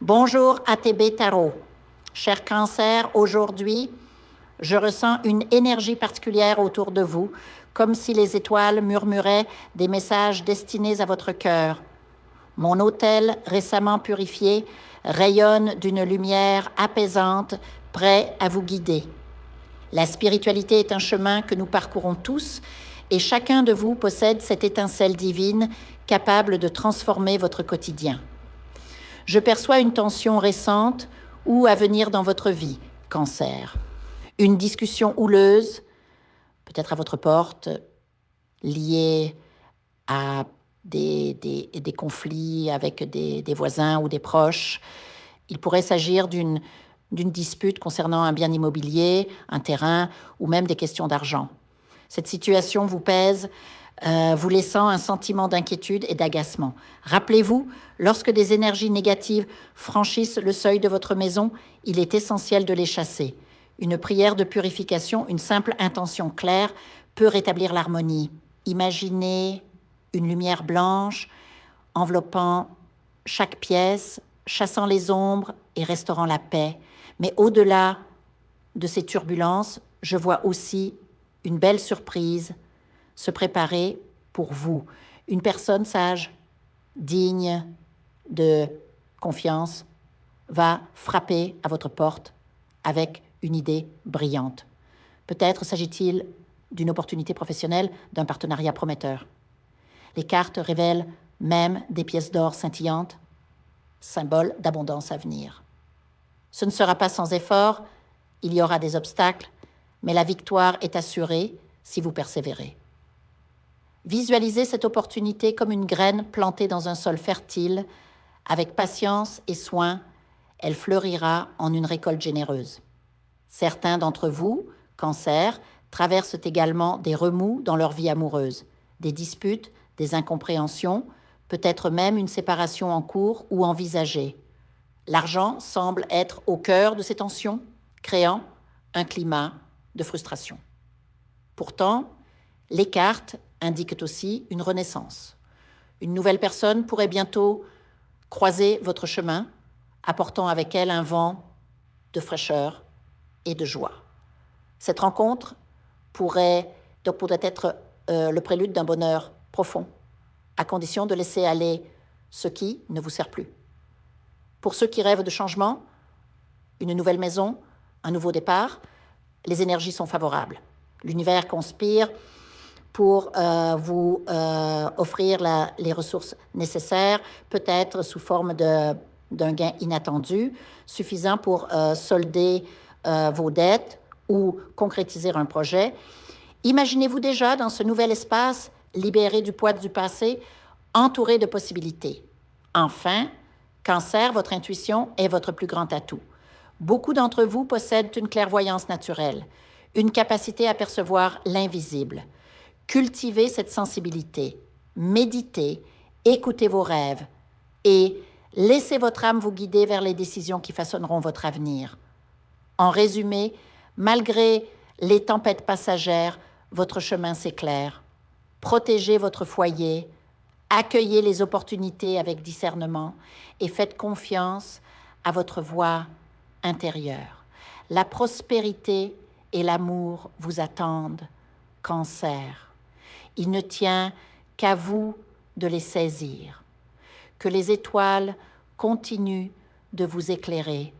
Bonjour ATB Tarot. Cher Cancer, aujourd'hui, je ressens une énergie particulière autour de vous, comme si les étoiles murmuraient des messages destinés à votre cœur. Mon autel, récemment purifié, rayonne d'une lumière apaisante, prêt à vous guider. La spiritualité est un chemin que nous parcourons tous et chacun de vous possède cette étincelle divine capable de transformer votre quotidien. Je perçois une tension récente ou à venir dans votre vie, Cancer. Une discussion houleuse, peut-être à votre porte, liée à des conflits avec des voisins ou des proches. Il pourrait s'agir d'une dispute concernant un bien immobilier, un terrain ou même des questions d'argent. Cette situation vous pèse, vous laissant un sentiment d'inquiétude et d'agacement. Rappelez-vous, lorsque des énergies négatives franchissent le seuil de votre maison, il est essentiel de les chasser. Une prière de purification, une simple intention claire peut rétablir l'harmonie. Imaginez une lumière blanche enveloppant chaque pièce, chassant les ombres et restaurant la paix. Mais au-delà de ces turbulences, je vois aussi une belle surprise se préparer pour vous. Une personne sage, digne de confiance, va frapper à votre porte avec une idée brillante. Peut-être s'agit-il d'une opportunité professionnelle, d'un partenariat prometteur. Les cartes révèlent même des pièces d'or scintillantes, symbole d'abondance à venir. Ce ne sera pas sans effort, il y aura des obstacles, mais la victoire est assurée si vous persévérez. Visualisez cette opportunité comme une graine plantée dans un sol fertile. Avec patience et soin, elle fleurira en une récolte généreuse. Certains d'entre vous, Cancer, traversent également des remous dans leur vie amoureuse, des disputes, des incompréhensions, peut-être même une séparation en cours ou envisagée. L'argent semble être au cœur de ces tensions, créant un climat de frustration. Pourtant, les cartes indiquent aussi une renaissance. Une nouvelle personne pourrait bientôt croiser votre chemin, apportant avec elle un vent de fraîcheur et de joie. Cette rencontre pourrait être le prélude d'un bonheur profond, à condition de laisser aller ce qui ne vous sert plus. Pour ceux qui rêvent de changement, une nouvelle maison, un nouveau départ, les énergies sont favorables. L'univers conspire pour vous offrir les ressources nécessaires, peut-être sous forme d'un gain inattendu, suffisant pour solder vos dettes ou concrétiser un projet. Imaginez-vous déjà dans ce nouvel espace, libéré du poids du passé, entouré de possibilités. Enfin, Cancer, votre intuition est votre plus grand atout. Beaucoup d'entre vous possèdent une clairvoyance naturelle, une capacité à percevoir l'invisible. Cultivez cette sensibilité, méditez, écoutez vos rêves et laissez votre âme vous guider vers les décisions qui façonneront votre avenir. En résumé, malgré les tempêtes passagères, votre chemin s'éclaire. Protégez votre foyer, accueillez les opportunités avec discernement et faites confiance à votre voix intérieure. La prospérité et l'amour vous attendent, Cancer. Il ne tient qu'à vous de les saisir. Que les étoiles continuent de vous éclairer.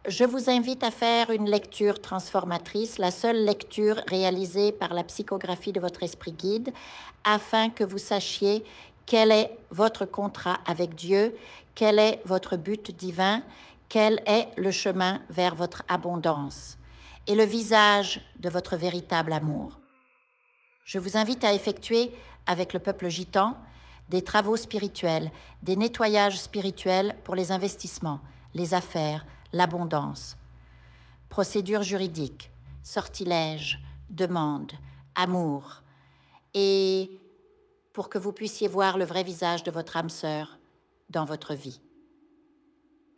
Je vous invite à faire une lecture transformatrice, la seule lecture réalisée par la psychographie de votre esprit guide, afin que vous sachiez quel est votre contrat avec Dieu, quel est votre but divin, quel est le chemin vers votre abondance et le visage de votre véritable amour. Je vous invite à effectuer avec le peuple gitan des travaux spirituels, des nettoyages spirituels pour les investissements, les affaires, l'abondance. Procédures juridiques, sortilèges, demandes, amour. Et pour que vous puissiez voir le vrai visage de votre âme sœur dans votre vie.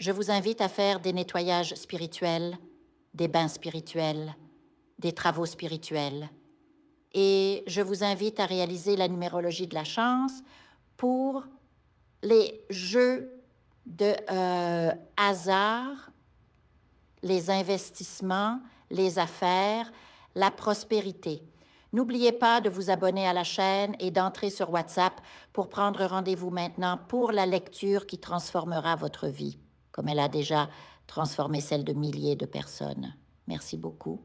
Je vous invite à faire des nettoyages spirituels, des bains spirituels, des travaux spirituels. Et je vous invite à réaliser la numérologie de la chance pour les jeux de hasard, les investissements, les affaires, la prospérité. N'oubliez pas de vous abonner à la chaîne et d'entrer sur WhatsApp pour prendre rendez-vous maintenant pour la lecture qui transformera votre vie, comme elle a déjà transformé celle de milliers de personnes. Merci beaucoup.